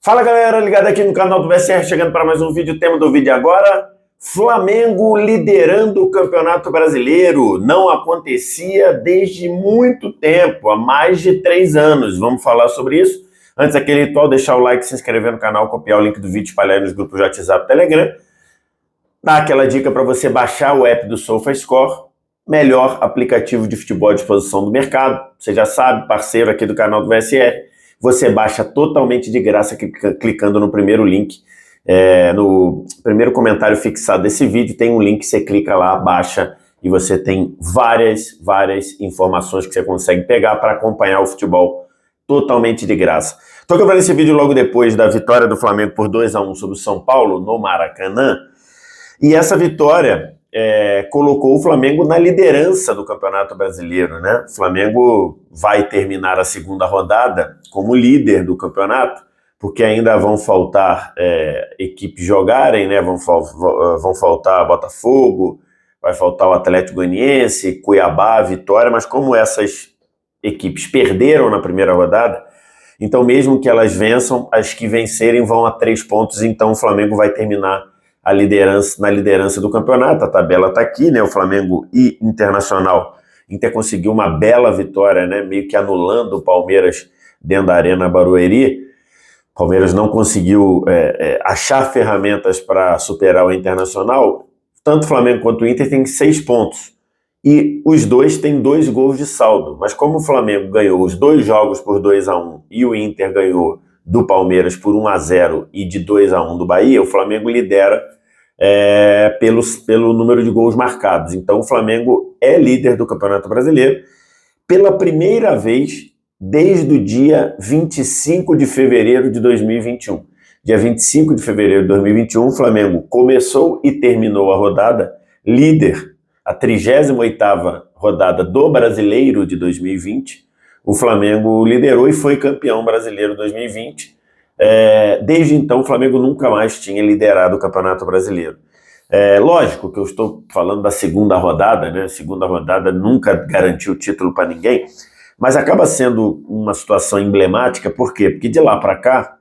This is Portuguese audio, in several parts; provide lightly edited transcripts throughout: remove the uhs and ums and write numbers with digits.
Fala galera, ligado aqui no canal do VSR, chegando para mais um vídeo. O tema do vídeo agora: Flamengo liderando o Campeonato Brasileiro. Não acontecia desde muito tempo, há mais de 3 anos. Vamos falar sobre isso. Antes, aquele ritual, deixar o like, se inscrever no canal, copiar o link do vídeo, espalhar nos grupos de WhatsApp e Telegram. Dar aquela dica para você baixar o app do SofaScore, melhor aplicativo de futebol à disposição do mercado. Você já sabe, parceiro aqui do canal do VSR. Você baixa totalmente de graça clicando no primeiro link, no primeiro comentário fixado desse vídeo, tem um link, você clica lá, baixa e você tem várias informações que você consegue pegar para acompanhar o futebol totalmente de graça. Estou gravando esse vídeo logo depois da vitória do Flamengo por 2-1 sobre o São Paulo no Maracanã, e essa vitória colocou o Flamengo na liderança do Campeonato Brasileiro, né? O Flamengo vai terminar a segunda rodada como líder do campeonato, porque ainda vão faltar equipes jogarem, né? Vão faltar Botafogo, vai faltar o Atlético Goianiense, Cuiabá, Vitória, mas como essas equipes perderam na primeira rodada, então mesmo que elas vençam, as que vencerem vão a 3 pontos, então o Flamengo vai terminar na liderança do campeonato. A tabela está aqui, né? O Flamengo e Internacional. Inter conseguiu uma bela vitória, né? Meio que anulando o Palmeiras dentro da Arena Barueri. O Palmeiras não conseguiu achar ferramentas para superar o Internacional. Tanto o Flamengo quanto o Inter têm 6 pontos. E os dois têm 2 gols de saldo. Mas como o Flamengo ganhou os 2 jogos por 2-1 e o Inter ganhou do Palmeiras por 1-0 e de 2-1 do Bahia, o Flamengo lidera pelo número de gols marcados. Então o Flamengo é líder do Campeonato Brasileiro pela primeira vez desde o dia 25 de fevereiro de 2021. Dia 25 de fevereiro de 2021, o Flamengo começou e terminou a rodada líder, a 38ª rodada do Brasileiro de 2020. O Flamengo liderou e foi campeão brasileiro 2020. Desde então, o Flamengo nunca mais tinha liderado o Campeonato Brasileiro. Lógico que eu estou falando da segunda rodada, né? A segunda rodada nunca garantiu o título para ninguém, mas acaba sendo uma situação emblemática. Por quê? Porque de lá para cá,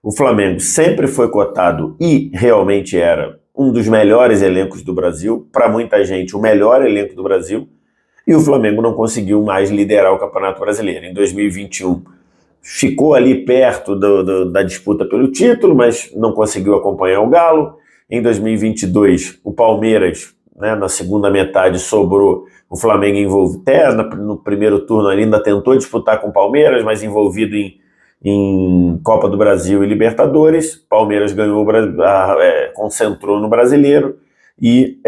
o Flamengo sempre foi cotado e realmente era um dos melhores elencos do Brasil, para muita gente o melhor elenco do Brasil, e o Flamengo não conseguiu mais liderar o Campeonato Brasileiro. Em 2021, ficou ali perto da disputa pelo título, mas não conseguiu acompanhar o Galo. Em 2022, o Palmeiras, né, na segunda metade, sobrou. O Flamengo envolvido, até no primeiro turno ainda tentou disputar com o Palmeiras, mas envolvido em Copa do Brasil e Libertadores. Palmeiras ganhou, concentrou no Brasileiro e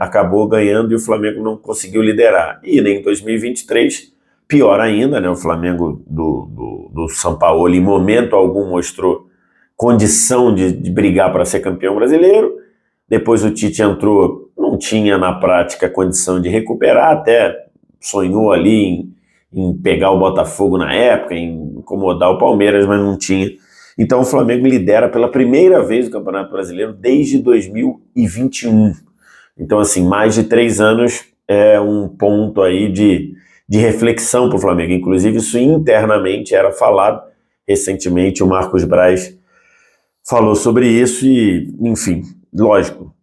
acabou ganhando, e o Flamengo não conseguiu liderar. E nem em 2023, pior ainda, né? O Flamengo do Sampaoli em momento algum mostrou condição de brigar para ser campeão brasileiro. Depois o Tite entrou, não tinha na prática condição de recuperar, até sonhou ali em pegar o Botafogo na época, em incomodar o Palmeiras, mas não tinha. Então o Flamengo lidera pela primeira vez o Campeonato Brasileiro desde 2021. Então, assim, mais de 3 anos é um ponto aí de reflexão para o Flamengo. Inclusive, isso internamente era falado. Recentemente, o Marcos Braz falou sobre isso e, enfim, lógico,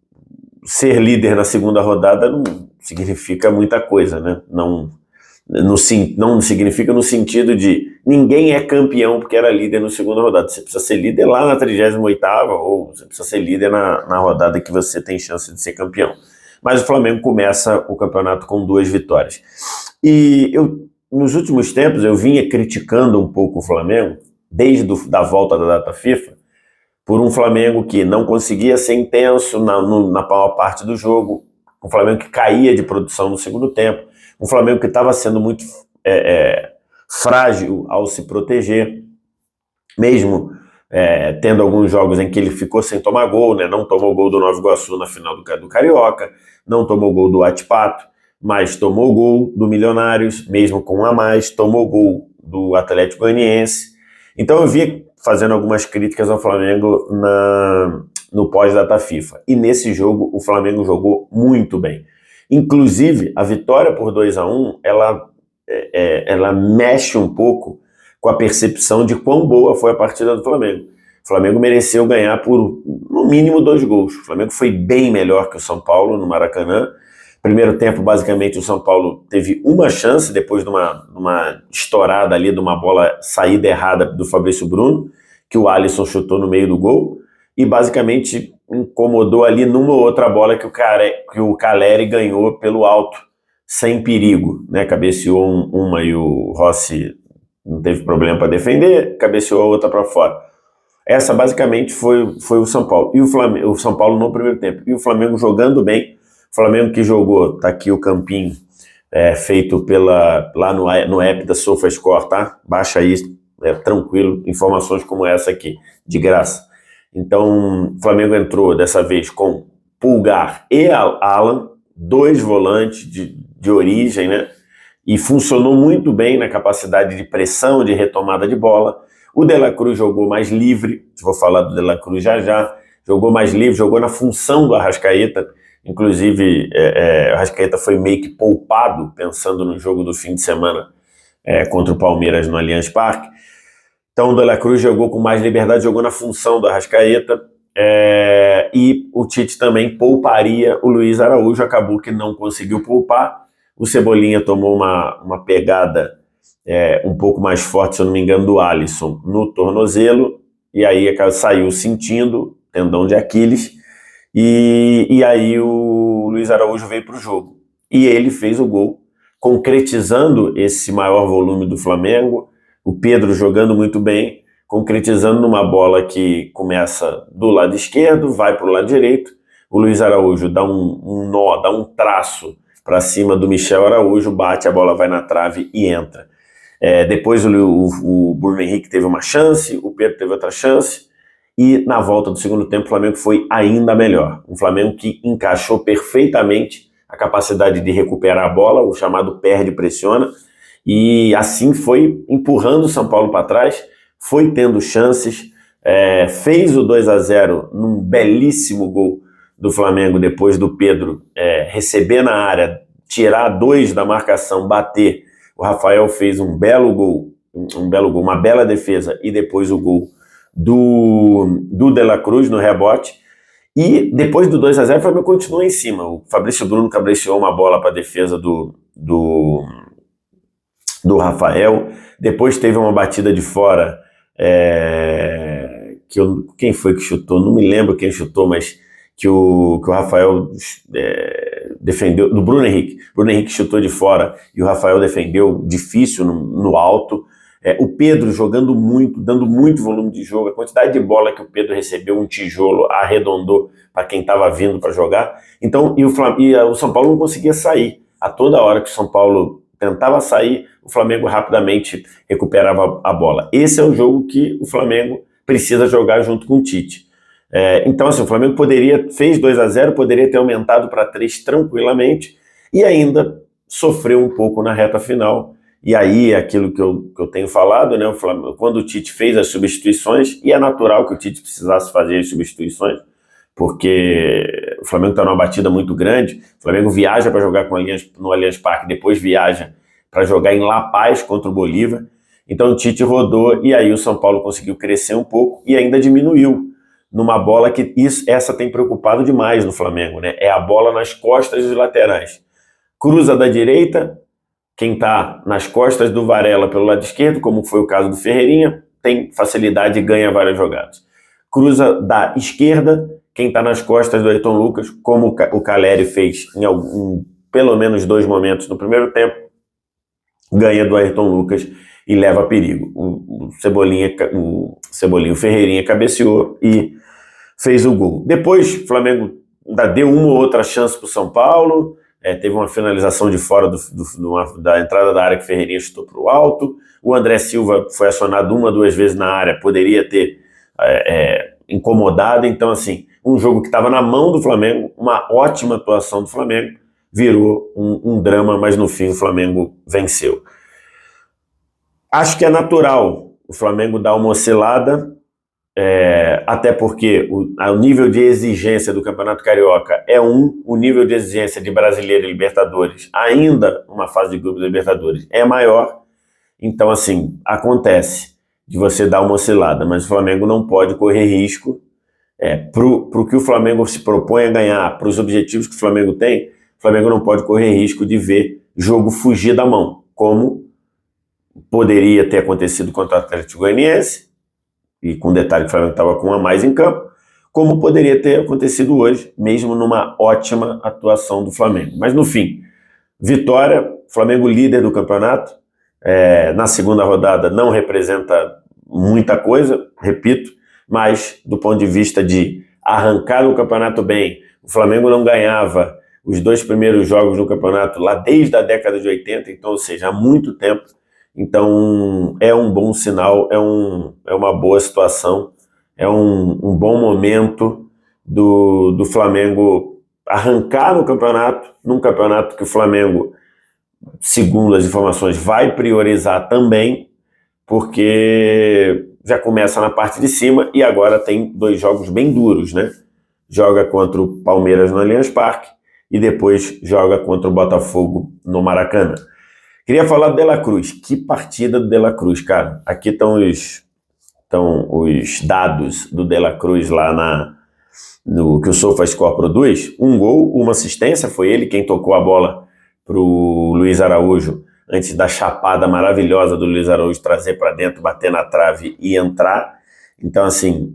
ser líder na segunda rodada não significa muita coisa, né? Não significa no sentido de ninguém é campeão porque era líder na segunda rodada. Você precisa ser líder lá na 38ª, ou você precisa ser líder na rodada que você tem chance de ser campeão. Mas o Flamengo começa o campeonato com 2 vitórias. E nos últimos tempos, eu vinha criticando um pouco o Flamengo, desde a volta da data FIFA, por um Flamengo que não conseguia ser intenso na maior parte do jogo, um Flamengo que caía de produção no segundo tempo, um Flamengo que estava sendo muito frágil ao se proteger, mesmo tendo alguns jogos em que ele ficou sem tomar gol, né? Não tomou gol do Nova Iguaçu na final do Carioca, não tomou gol do Atipato, mas tomou gol do Milionários, mesmo com 1 a mais, tomou gol do Atlético Goianiense. Então eu vi fazendo algumas críticas ao Flamengo no pós-data FIFA. E nesse jogo o Flamengo jogou muito bem. Inclusive, a vitória por 2-1, ela mexe um pouco com a percepção de quão boa foi a partida do Flamengo. O Flamengo mereceu ganhar por, no mínimo, 2 gols. O Flamengo foi bem melhor que o São Paulo no Maracanã. Primeiro tempo, basicamente, o São Paulo teve uma chance, depois de uma estourada ali, de uma bola saída errada do Fabrício Bruno, que o Alisson chutou no meio do gol, e basicamente incomodou ali numa ou outra bola que o Caleri ganhou pelo alto, sem perigo, né? Cabeceou uma e o Rossi não teve problema para defender, cabeceou a outra para fora. Essa basicamente foi o São Paulo. E o São Paulo no primeiro tempo. E o Flamengo jogando bem. O Flamengo que jogou, tá aqui o campinho feito lá no app da SofaScore, tá? Baixa aí, tranquilo, informações como essa aqui, de graça. Então, o Flamengo entrou dessa vez com Pulgar e Alan, 2 volantes de origem, né? E funcionou muito bem na capacidade de pressão, de retomada de bola. O De La Cruz jogou mais livre, vou falar do De La Cruz já, jogou mais livre, jogou na função do Arrascaeta, inclusive o Arrascaeta foi meio que poupado, pensando no jogo do fim de semana contra o Palmeiras no Allianz Parque. Então o De La Cruz jogou com mais liberdade, jogou na função do Arrascaeta, e o Tite também pouparia o Luiz Araújo, acabou que não conseguiu poupar. O Cebolinha tomou uma pegada um pouco mais forte, se eu não me engano, do Alisson no tornozelo, e aí saiu sentindo tendão de Aquiles, e aí o Luiz Araújo veio para o jogo. E ele fez o gol, concretizando esse maior volume do Flamengo, o Pedro jogando muito bem, concretizando numa bola que começa do lado esquerdo, vai para o lado direito, o Luiz Araújo dá um nó, dá um traço para cima do Michel Araújo, bate, a bola vai na trave e entra. Depois o Bruno Henrique teve uma chance, o Pedro teve outra chance, e na volta do segundo tempo o Flamengo foi ainda melhor. Um Flamengo que encaixou perfeitamente a capacidade de recuperar a bola, o chamado perde-pressiona, e assim foi empurrando o São Paulo para trás, foi tendo chances, fez o 2-0 num belíssimo gol do Flamengo, depois do Pedro receber na área, tirar 2 da marcação, bater. O Rafael fez um belo gol, uma bela defesa, e depois o gol do De La Cruz no rebote. E depois do 2-0 o Flamengo continuou em cima. O Fabrício Bruno cabeceou uma bola para a defesa do Rafael. Depois teve uma batida de fora, quem foi que chutou? Não me lembro quem chutou, mas que o Rafael defendeu, do Bruno Henrique. Bruno Henrique chutou de fora e o Rafael defendeu difícil no alto. O Pedro jogando muito, dando muito volume de jogo. A quantidade de bola que o Pedro recebeu, um tijolo, arredondou para quem estava vindo para jogar. Então, e o São Paulo não conseguia sair. A toda hora que o São Paulo tentava sair, o Flamengo rapidamente recuperava a bola. Esse é o jogo que o Flamengo precisa jogar junto com o Tite. Então, assim, o Flamengo fez 2-0, poderia ter aumentado para 3 tranquilamente, e ainda sofreu um pouco na reta final. E aí é aquilo que eu tenho falado, né? Quando o Tite fez as substituições, e é natural que o Tite precisasse fazer as substituições, porque o Flamengo está numa batida muito grande. O Flamengo viaja para jogar no Allianz Parque, depois viaja para jogar em La Paz contra o Bolívar. Então o Tite rodou, e aí o São Paulo conseguiu crescer um pouco e ainda diminuiu numa bola que essa tem preocupado demais no Flamengo, né? É a bola nas costas dos laterais. Cruza da direita, quem está nas costas do Varela pelo lado esquerdo, como foi o caso do Ferreirinha, tem facilidade e ganha várias jogadas. Cruza da esquerda, quem está nas costas do Ayrton Lucas, como o Caleri fez em pelo menos 2 momentos no primeiro tempo, ganha do Ayrton Lucas e leva perigo. O Ferreirinha cabeceou e fez o gol. Depois o Flamengo ainda deu uma ou outra chance para o São Paulo, teve uma finalização de fora da entrada da área que o Ferreirinha chutou para o alto. O André Silva foi acionado 1 ou 2 vezes na área, poderia ter incomodado. Então, assim, um jogo que estava na mão do Flamengo, uma ótima atuação do Flamengo, virou um drama, mas no fim o Flamengo venceu. Acho que é natural o Flamengo dar uma oscilada, até porque o nível de exigência do Campeonato Carioca o nível de exigência de Brasileiro e Libertadores, ainda uma fase de grupo da Libertadores, é maior. Então, assim, acontece de você dar uma oscilada, mas o Flamengo não pode correr risco. Pro que o Flamengo se propõe a ganhar, para os objetivos que o Flamengo tem, o Flamengo não pode correr risco de ver jogo fugir da mão, como poderia ter acontecido contra o Atlético Goianiense, e com detalhe que o Flamengo estava com um a mais em campo, como poderia ter acontecido hoje, mesmo numa ótima atuação do Flamengo. Mas no fim, vitória, Flamengo líder do campeonato, na segunda rodada não representa muita coisa, repito, mas do ponto de vista de arrancar o campeonato bem, o Flamengo não ganhava os 2 primeiros jogos no campeonato lá desde a década de 80, então, ou seja, há muito tempo. Então é um bom sinal, é uma boa situação, é um bom momento do Flamengo arrancar no campeonato, num campeonato que o Flamengo, segundo as informações, vai priorizar também, porque já começa na parte de cima e agora tem 2 jogos bem duros, né? Joga contra o Palmeiras no Allianz Parque e depois joga contra o Botafogo no Maracanã. Queria falar do De La Cruz. Que partida do De La Cruz, cara. Aqui estão os dados do De La Cruz lá no que o SofaScore produz. 1 gol, 1 assistência, foi ele quem tocou a bola para o Luiz Araújo antes da chapada maravilhosa do Luiz Araújo trazer para dentro, bater na trave e entrar. Então, assim,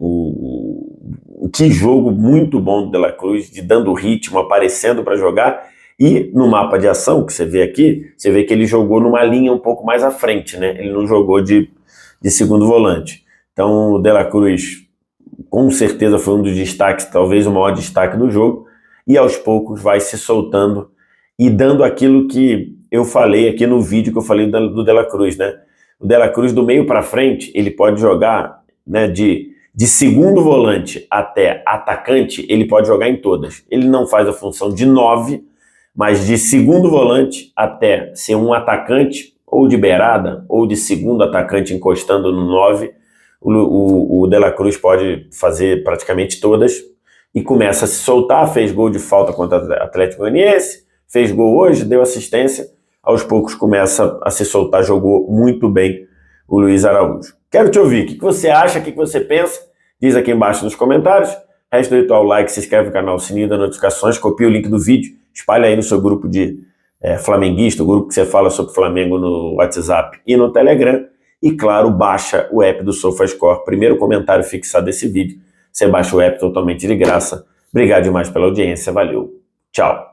que jogo muito bom do De La Cruz, de dando ritmo, aparecendo para jogar. E no mapa de ação que você vê aqui, você vê que ele jogou numa linha um pouco mais à frente, né? Ele não jogou de segundo volante. Então, o De La Cruz, com certeza, foi um dos destaques, talvez o maior destaque do jogo. E aos poucos vai se soltando e dando aquilo que eu falei aqui no vídeo que eu falei do De La Cruz, né? O De La Cruz, do meio para frente, ele pode jogar, né, de segundo volante até atacante, ele pode jogar em todas. Ele não faz a função de 9, mas de segundo volante até ser um atacante, ou de beirada, ou de segundo atacante encostando no 9, o De La Cruz pode fazer praticamente todas e começa a se soltar. Fez gol de falta contra o Atlético Goianiense, fez gol hoje, deu assistência, aos poucos começa a se soltar, jogou muito bem o Luiz Araújo. Quero te ouvir, o que você acha, o que você pensa? Diz aqui embaixo nos comentários. Resta o ritual like, se inscreve no canal, sininho das notificações, copia o link do vídeo, espalha aí no seu grupo de flamenguista, o grupo que você fala sobre Flamengo no WhatsApp e no Telegram. E claro, baixa o app do SofaScore. Primeiro comentário fixado desse vídeo. Você baixa o app totalmente de graça. Obrigado demais pela audiência, valeu, tchau.